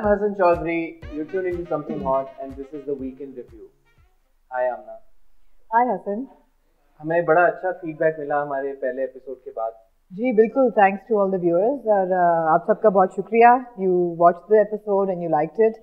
Hassan Chaudhary. You're tuning to Something Hot, and this is the Weekend Review. Hi Amna. Hi Hassan. हमें बड़ा अच्छा feedback मिला हमारे पहले एपिसोड के बाद. जी बिल्कुल, thanks to all the viewers और आप सबका बहुत शुक्रिया. You watched the episode and you liked it,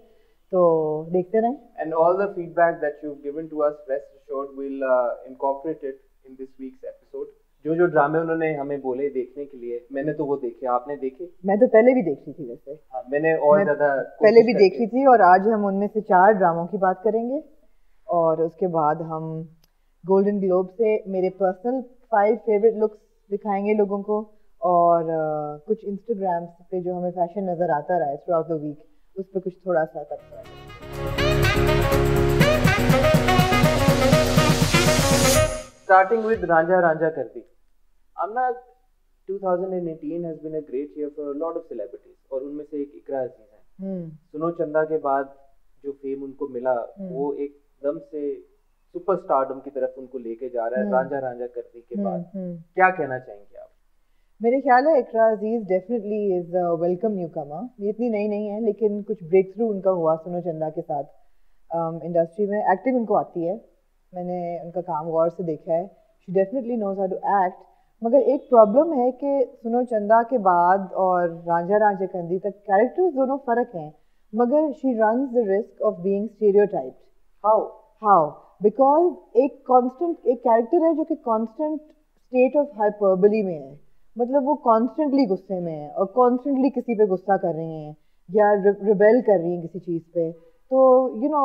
तो देखते रहें. And all the feedback that you've given to us, rest assured we'll incorporate it in this week's episode. जो ड्रामे उन्होंने हमें बोले देखने के लिए, मैंने तो वो देखे. आपने देखे? मैं तो पहले भी देख रही थी वैसे. हाँ, मैंने और ज़्यादा पहले भी देख रही थी और आज हम उनमें से 4 ड्रामों की बात करेंगे और उसके बाद हम गोल्डन ग्लोब से मेरे पर्सनल 5 फेवरेट लुक्स दिखाएंगे लोगों को और कुछ इंस्टाग्राम पे जो हमें फैशन नज़र आता रहा है थ्रू आउट द वीक, उस पर कुछ थोड़ा सा करते हैं. Starting with Ranja Ranja Kardi. Amna, 2018 has been a great year for a lot of celebrities और उनमें से एक इकरा अजीज है. सुनो चंदा के बाद जो फेम उनको मिला वो एकदम से सुपरस्टारडम की तरफ उनको लेके जा रहा है. रांझा रांझा करदी के बाद क्या कहना चाहेंगे आप? मेरे ख्याल है इकरा अजीज डेफिनेटली इज वेलकम न्यू कमर. ये इतनी नई नहीं है लेकिन कुछ ब्रेक थ्रू उनका हुआ सुनो चंदा के साथ. इंडस्ट्री में एक्टिंग उनको आती है, मैंने उनका काम गौर से देखा है. She definitely knows how to act. मगर एक प्रॉब्लम है कि सुनो चंदा के बाद और रांझा रांझा करदी तक कैरेक्टर्स दोनों फर्क हैं, मगर she runs the risk of being stereotyped. How because एक कांस्टेंट एक कैरेक्टर है जो कि कांस्टेंट स्टेट ऑफ हाइपरबली में है. मतलब वो कॉन्स्टेंटली गुस्से में है और कॉन्स्टेंटली किसी पे गुस्सा कर रही हैं या रिबेल कर रही हैं किसी चीज़ पे. तो यू नो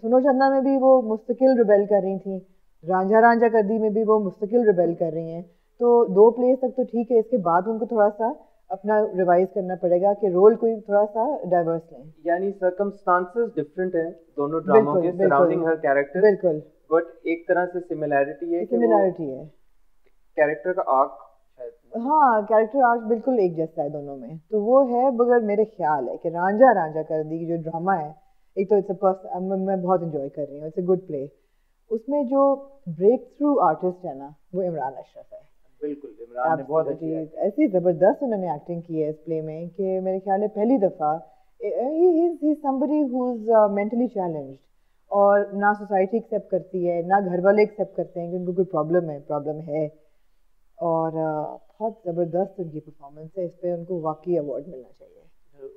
सुनो चंदा में भी वो मुस्तकिल रिबेल कर रही थी, रांझा रांझा करदी में भी वो मुस्तकिल रिबेल कर रही हैं. तो 2 प्लेस तक तो ठीक है, इसके बाद उनको थोड़ा सा अपना रिवाइज करना पड़ेगा कि रोल कोई थोड़ा सा डाइवर्स लें. यानी सर्कमस्टांसेस डिफरेंट हैं दोनों ड्रामों के सराउंडिंग हर कैरेक्टर. बिल्कुल. बट एक तरह से सिमिलैरिटी है. कैरेक्टर का आर्क, हाँ कैरेक्टर आर्क बिल्कुल एक जैसा है दोनों में. तो वो है, मगर मेरे ख्याल है कि रांझा रांझा करदी की जो ड्रामा है, एक तो मैं बहुत इंजॉय कर रही हूँ. It's a good play. उसमें जो ब्रेक थ्रू आर्टिस्ट है ना वो इमरान अशरफ है. बिल्कुल, इमरान ने बहुत अच्छी ऐसी ज़बरदस्त उन्होंने एक्टिंग की है इस प्ले में कि मेरे ख्याल है पहली दफ़ा he is somebody who is mentally challenged और ना सोसाइटी एक्सेप्ट करती है ना घर वाले एक्सेप्ट करते हैं कि उनको कोई प्रॉब्लम है. और बहुत ज़बरदस्त उनकी परफॉर्मेंस है. इस पे उनको वाकई अवार्ड मिलना चाहिए.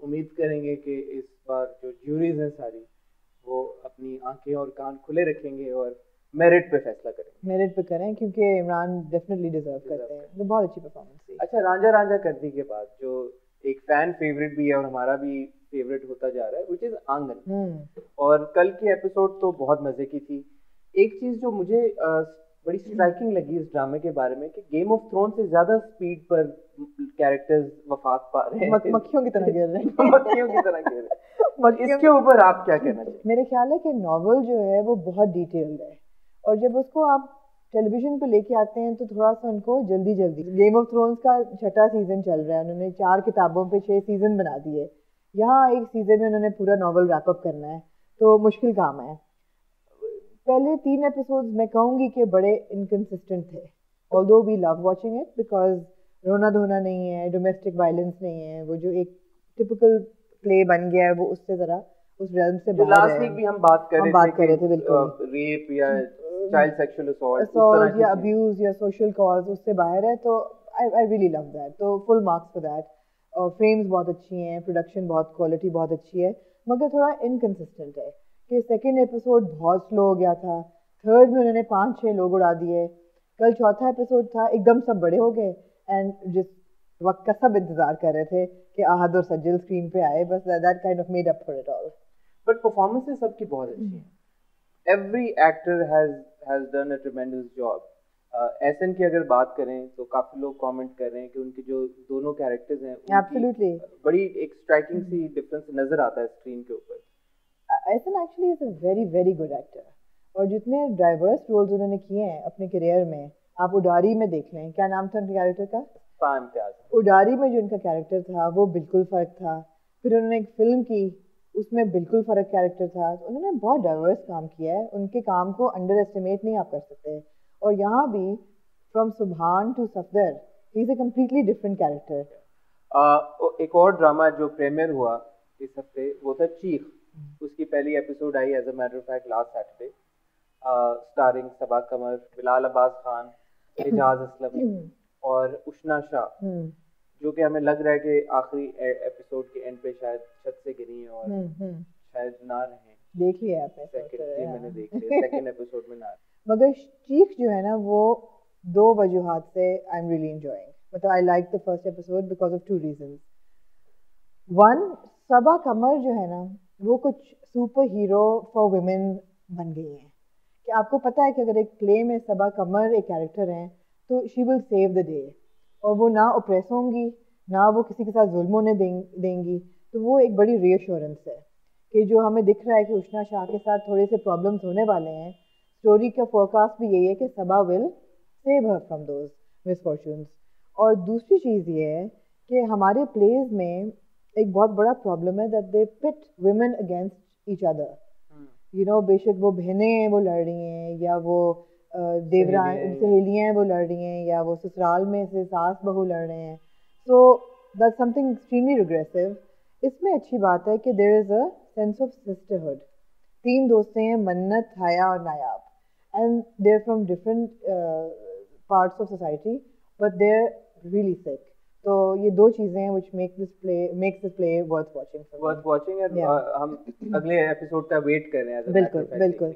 उम्मीद करेंगे कि इस बार जो ज्यूरीज हैं सारी वो अपनी आंखें और कान खुले रखेंगे और मेरिट पे फैसला करें क्योंकि इमरान डेफिनेटली डिजर्व करते हैं. तो बहुत अच्छी परफॉर्मेंस थी. अच्छा, रांझा रांझा करदी के बाद जो एक फैन फेवरेट भी है और हमारा भी फेवरेट होता जा रहा है, व्हिच इज आंगन. और कल की एपिसोड तो बहुत मजे की थी. एक चीज जो मुझे बड़ी स्ट्राइकिंग लगी इस ड्रामे के बारे में कि गेम ऑफ थ्रोन से ज्यादा स्पीड पर कैरेक्टर्स वफात पा रहे हैं. मक्खियों की तरह गिर रहे हैं. इसके ऊपर आप क्या कहना चाहिए? मेरे ख्याल है कि नॉवल जो है वो बहुत डिटेल्ड है और जब उसको आप टेलीविजन पे लेके आते हैं तो थोड़ा सा उनको जल्दी गेम ऑफ थ्रोन्स का 6ठा सीजन चल रहा है. उन्होंने 4 किताबों पे 6 सीजन बना दिए. यहाँ एक सीजन में उन्होंने पूरा नॉवल रैप अप करना है, तो मुश्किल काम है. पहले 3 एपिसोड्स मैं कहूँगी कि बड़े इनकंसिस्टेंट थे. Although we love watching it because रोना धोना नहीं है, डोमेस्टिक वायलेंस नहीं है, वो जो एक टिपिकल प्ले बन गया है वो उससे ज़रा उस रेल्म से बाहर है. लास्ट वीक भी हम बात कर रहे थे बिल्कुल रेप या चाइल्ड सेक्सुअल असॉल्ट या अब्यूज या सोशल कॉज उससे बाहर है. तो आई रियली लव दैट. तो फुल मार्क्स फॉर दैट. और फ्रेम्स बहुत अच्छी हैं, प्रोडक्शन बहुत, क्वालिटी बहुत अच्छी है, मगर थोड़ा इनकंसिस्टेंट है कि सेकेंड एपिसोड बहुत स्लो हो गया था. थर्ड में उन्होंने 5-6 लोग उड़ा दिए. कल चौथा एपिसोड था, एकदम सब बड़े हो गए एंड जिस वक्त का सब इंतजार कर रहे थे कि आहद और सज्जल स्क्रीन पे आए, बस that kind of made up for it all. But performances सबकी बहुत अच्छी हैं. Every actor has done a tremendous job. Ahsan की अगर बात करें तो काफी लोग कमेंट कर रहे हैं कि उनके जो दोनों कैरेक्टर्स हैं एब्सोल्युटली बड़ी एक स्ट्राइकिंग सी डिफरेंस नजर आता है स्क्रीन के ऊपर. Ahsan actually is a very very good actor और जितने डाइवर्स रोल्स उन्होंने किए हैं अपने करियर में, आप उडारी में देख लें, क्या नाम था उनके कैरेक्टर का? उडारी में जो उनका कैरेक्टर था वो बिल्कुल फर्क था. फिर उन्होंने एक फिल्म की, उसमें बिल्कुल फर्क कैरेक्टर था. उन्होंने बहुत डाइवर्स काम किया है. उनके काम को अंडर एस्टिमेट नहीं आप कर सकते. और यहाँ भी from Subhan to Safdar he is a completely different character. एक और ड्रामा जो प्रीमियर हुआ इस हफ्ते वो था चीख। उसकी पहली एपिसोड आई as a matter of fact last Saturday, starring Saba Qamar, Bilal Abbas Khan, Ejaz Aslam और उष्णा शाह, जो कि हमें लग रहा है कि आखिरी एपिसोड के एंड पे शायद छत से गिरी हैं और शायद ना रहें। देख लिया आपने? मैंने देख लिया, सेकंड एपिसोड में ना। मगर चीख जो है ना, वो दो वजूहात से आई एम रियली एंजॉयिंग। मतलब I like the first episode because of two reasons. One, Saba Qamar जो है ना, वो कुछ सुपर हीरो फॉर वुमेन बन गई हैं। कि आपको पता है कि अगर एक प्ले में सबा कमर एक कैरेक्टर हैं तो she will save the day, और वो ना ओप्रेस होंगी, ना वो किसी के साथ जुल्म होने देंगी। तो वो एक बड़ी रीअश्योरेंस है कि जो हमें दिख रहा है कि उष्णा शाह के साथ थोड़े से प्रॉब्लम्स होने वाले हैं, स्टोरी का फोरकास्ट भी यही है कि Saba will save her from those misfortunes. और दूसरी चीज़ ये है कि हमारे प्लेज में एक बहुत बड़ा प्रॉब्लम है that they pit women against each other. You know, बेशक वो बहनें हैं वो लड़ रही हैं, या वो सहेलियाँ हैं वो लड़ रही हैं, या वो ससुराल में से सास बहू लड़ रहे हैं। So that's something extremely regressive. इसमें अच्छी बात है कि there is a sense of sisterhood. तीन दोस्तें हैं, मन्नत, हाया और Nayab, and they're from different parts of society, but they're really sick. तो ये दो चीजें हैं which makes this play worth watching। हम अगले एपिसोड का वेट कर रहे हैं। बिल्कुल।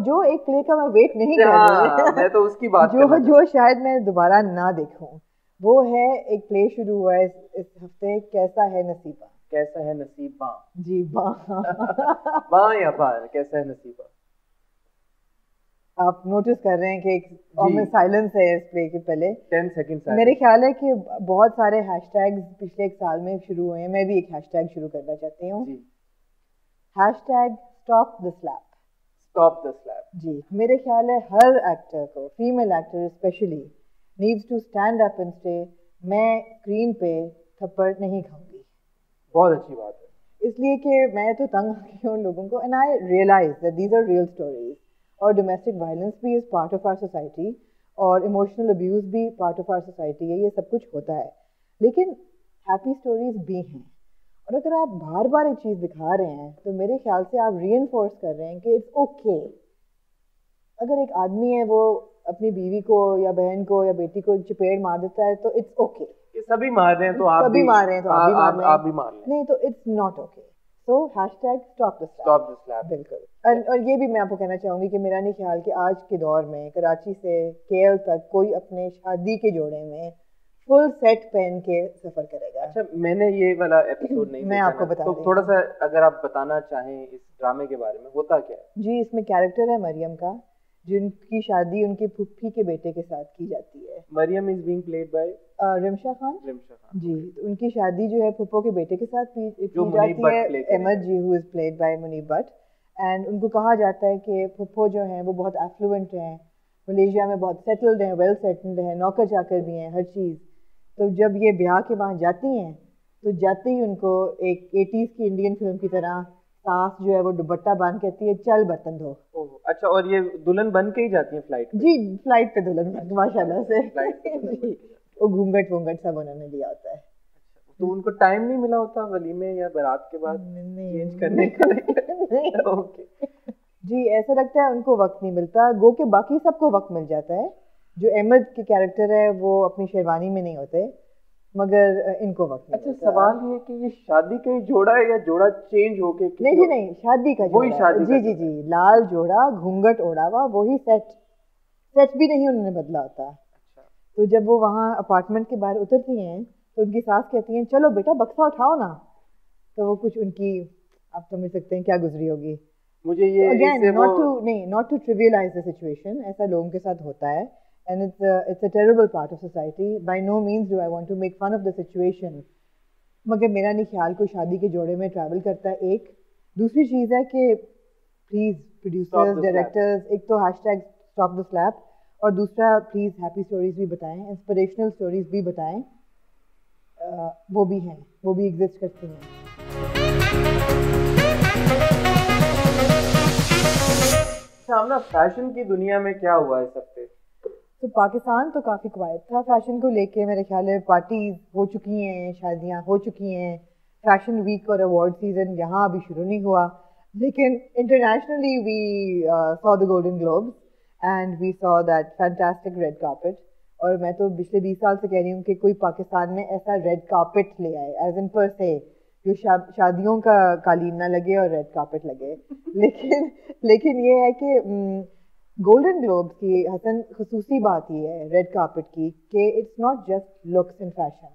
जो एक प्ले का मैं वेट नहीं कर रही, मैं तो उसकी बात जो शायद मैं दोबारा ना देखूं, वो है एक प्ले शुरू हुआ है इस हफ्ते, कैसा है नसीबा। कैसा है नसीबा? जी, बां बां या बां, कैसा है नसीबा। आप नोटिस कर रहे हैं कि एक साइलेंस है इस प्ले के पहले 10 सेकंड। मेरे ख्याल है कि बहुत सारे हैशटैग्स पिछले एक साल में शुरू हुए हैं। मैं भी एक हैशटैग शुरू करना चाहती हूँ, hashtag stop the slap. Stop the slap. जी, मेरे ख्याल है हर एक्टर को, female actor specially, needs to stand up and say मैं स्क्रीन पे थप्पड़ नहीं खाऊंगी। बहुत अच्छी बात है, इसलिए कि मैं तो तंग आ गई हूँ उन लोगों को, and I realise that these are real stories. और डोमेस्टिक वायलेंस भी is part of our society, और इमोशनल अब्यूज़ भी पार्ट ऑफ आवर सोसाइटी है। ये सब कुछ होता है, लेकिन हैप्पी स्टोरीज भी हैं। और अगर आप बार बार एक चीज़ दिखा रहे हैं तो मेरे ख्याल से आप रीइंफोर्स कर रहे हैं कि इट्स ओके। अगर एक आदमी है वो अपनी बीवी को या बहन को या बेटी को चपेट मार देता है तो इट्स ओके। सभी मार रहे हैं तो आप भी मार रहे हैं तो आप भी मार लें, नहीं तो it's not okay. So hashtag stop the slap. बिल्कुल। और ये भी मैं आपको कहना चाहूँगी कि मेरा नहीं ख्याल कि आज के दौर में कराची से केएल तक कोई अपने शादी के जोड़े में फुल सेट पहन के सफर करेगा। अच्छा, मैंने ये वाला एपिसोड नहीं मैं आपको बता तो थोड़ा सा अगर आप बताना चाहें इस ड्रामे के बारे में, होता क्या है? जी, इसमें कैरेक्टर है मरियम का, जिनकी शादी उनकी फुफ्फी के बेटे के साथ की जाती है। Mariam is being played by Rimsha Khan. जी, तो उनकी शादी जो है फुप्पो के बेटे के साथ की जाती है, Ahmad ji, who is played by Muneeb Butt. And उनको कहा जाता है कि फुप्पो जो हैं वो बहुत एफ्लुएंट हैं, मलेशिया में बहुत सेटल्ड हैं, वेल सेटल्ड हैं, नौकर चाकर भी हैं, हर चीज़। तो जब ये ब्याह के वहाँ जाती हैं तो जाते ही उनको एक 80s की इंडियन फिल्म की तरह सास जो है वो दुपट्टा बांध कहती है चल बर्तन धो। अच्छा, और ये दुल्हन बन के ही जाती है फ्लाइट पे? जी, फ्लाइट पे दुल्हन माशाल्लाह से वो घूंघट वूंघट सब उन्होंने लिया होता है। तो उनको टाइम नहीं मिला होता वलीमे या बारात के बाद चेंज करने का? ओके जी, ऐसा लगता है उनको वक्त नहीं मिलता, गो के बाकी सबको वक्त मिल जाता है। जो अहमद के कैरेक्टर है वो अपनी शेरवानी में नहीं होते, मगर इनको वक्त नहीं। अच्छा, सवाल ये कि ये शादी का ही जोड़ा है या जोड़ा चेंज होके? नहीं जी नहीं, शादी का वही शादी। जी, लाल जोड़ा, घूंघट ओढ़ा हुआ, वही सेट भी नहीं उन्होंने बदला होता। तो जब वो वहाँ अपार्टमेंट के बाहर उतरती हैं तो उनकी सास कहती हैं चलो बेटा बक्सा उठाओ ना, तो वो कुछ उनकी, आप समझ सकते हैं क्या गुजरी होगी। मुझे ये again not to trivialise the situation, ऐसा लोगों के साथ होता है, and it's a terrible part of society. By no means do I want to make fun of the situation, मगर मेरा नहीं ख्याल कोई शादी के जोड़े में ट्रैवल करता है। एक दूसरी चीज़ है कि प्लीज़ प्रोड्यूसर्स, डायरेक्टर्स, एक तो हैशटैग स्टॉप द स्लैप, और दूसरा प्लीज़ हैप्पी स्टोरीज भी बताएं, इंस्पिरेशनल स्टोरीज भी बताएं, वो भी हैं, वो भी एग्जिस्ट करती हैं। सामना फैशन की दुनिया में क्या हुआ इस हफ्ते? तो पाकिस्तान तो काफ़ी क्वाइट था फैशन को लेके। मेरे ख्याल है पार्टीज हो चुकी हैं, शादियां हो चुकी हैं, फैशन वीक और अवार्ड सीजन यहाँ अभी शुरू नहीं हुआ, लेकिन internationally we saw the Golden Globes and we saw that fantastic red carpet. और मैं तो पिछले 20 साल से कह रही हूँ कि कोई पाकिस्तान में ऐसा रेड कार्पेट ले आए, एज इन पर से, जो शादियों का कालीन ना लगे और रेड कार्पेट लगे। लेकिन ये है कि गोल्डन ग्लोब्स की हसन खसूसी बात ये है रेड कार्पेट की कि it's not just looks in fashion,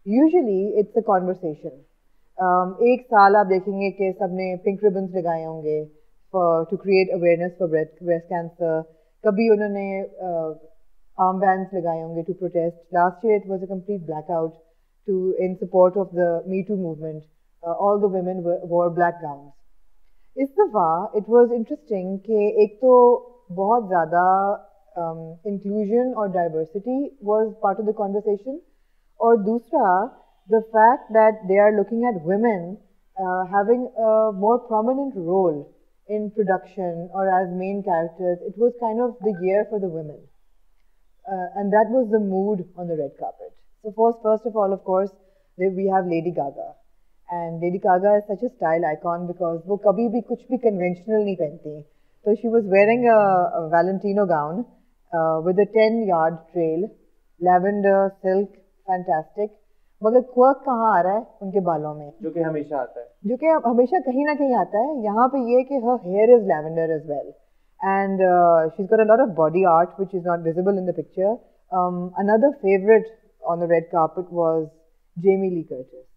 usually it's a conversation. एक साल आप देखेंगे कि सबने पिंक रिबन्स लगाए होंगे to create awareness for breast cancer, कभी उन्होंने आर्म बैंड्स लगाए होंगे to protest. Last year it was a complete blackout too in support of the Me Too movement, all the women wore black gowns. इस दफ़ा it was interesting कि एक तो बहुत ज़्यादा इंक्लूजन और diversity was part of the conversation, और दूसरा the fact that they are looking at women having a more prominent role in production or as main characters. It was kind of the year for the women. And that was the mood on the red carpet. So first of all, of course, we have Lady Gaga. And Lady Gaga is such a style icon because वो कभी भी कुछ भी conventional नहीं पहनती. So she was wearing a Valentino gown with a 10-yard trail, lavender, silk, fantastic. मगर quirk कहाँ आ रहा है उनके बालों में, जो कि हमेशा आता है, जो कि हमेशा कहीं ना कहीं आता है। यहाँ पे ये कि her hair is lavender as well. And she's got a lot of body art which is not visible in the picture. Another favorite on the red carpet was Jamie Lee Curtis.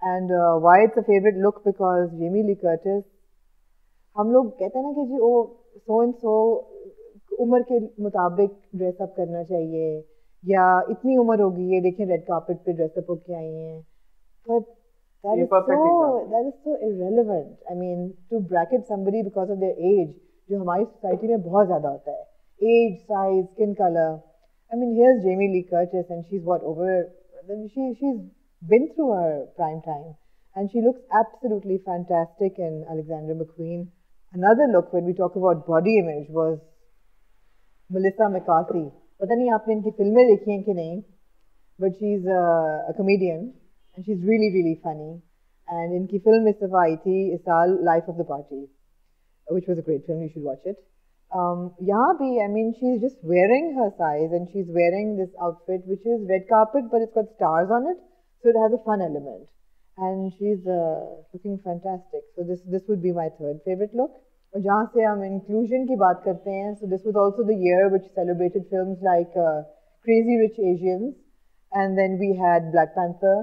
And why it's a favorite look, because Jamie Lee Curtis, हम लोग कहते हैं ना कि जी वो so and so उम्र के मुताबिक ड्रेसअप करना चाहिए, या इतनी उम्र होगी ये देखें रेड कार्पेट पे ड्रेसअप होके आई हैं, but that is so irrelevant. I mean, to bracket somebody because of their age, जो हमारी सोसाइटी में बहुत ज़्यादा होता है, age, size, skin color. I mean, here's Jamie Lee Curtis and she's she's been through her prime time and she looks absolutely fantastic in Alexander McQueen. Another look when we talk about body image was Melissa McCarthy. पता नहीं आपने इनकी फिल्में देखी हैं कि नहीं, but she's a comedian and she's really, really funny. And इनकी फिल्म इस दफ़ा आई थी इस साल, Life of the Party, which was a great film. You should watch it. यहाँ भी, I mean, she's just wearing her size and she's wearing this outfit which is red carpet, but it's got stars on it, so it has a fun element. And she's looking fantastic. So this would be my third favorite look. और जहाँ से हम inclusion की बात करते हैं, so this was also the year which celebrated films like Crazy Rich Asians, and then we had Black Panther,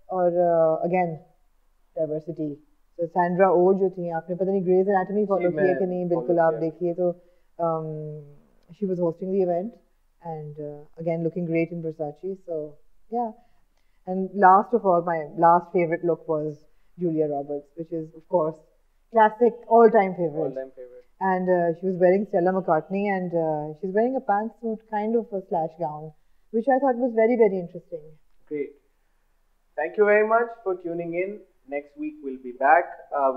और again diversity. So Sandra Oh जो थी, आपने पता नहीं Grey's Anatomy follow किया कि नहीं, बिल्कुल आप देखिए तो she was hosting the event and again looking great in Versace. So yeah, and last of all, my last favorite look was Julia Roberts, which is of course classic, all-time favorite. All-time favorite. And she was wearing Stella McCartney, and she's wearing a pantsuit, kind of a slash gown, which I thought was very, very interesting. Great. Thank you very much for tuning in. Next week we'll be back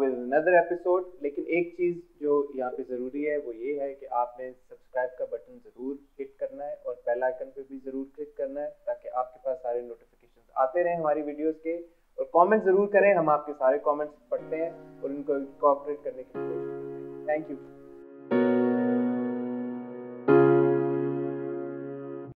with another episode. लेकिन एक चीज़ जो यहाँ पे ज़रूरी है वो ये है कि आपने सब्सक्राइब का बटन ज़रूर क्लिक करना है और बेल आइकन पे भी ज़रूर क्लिक करना है ताकि आपके पास सारे नोटिफिकेशंस आते रहें हमारी वीडियोस के, और कमेंट ज़रूर करें, हम आपके सारे कमेंट्स पढ़ते हैं और उनको इनकॉर्पोरेट करने की कोशिश करते हैं। Thank you.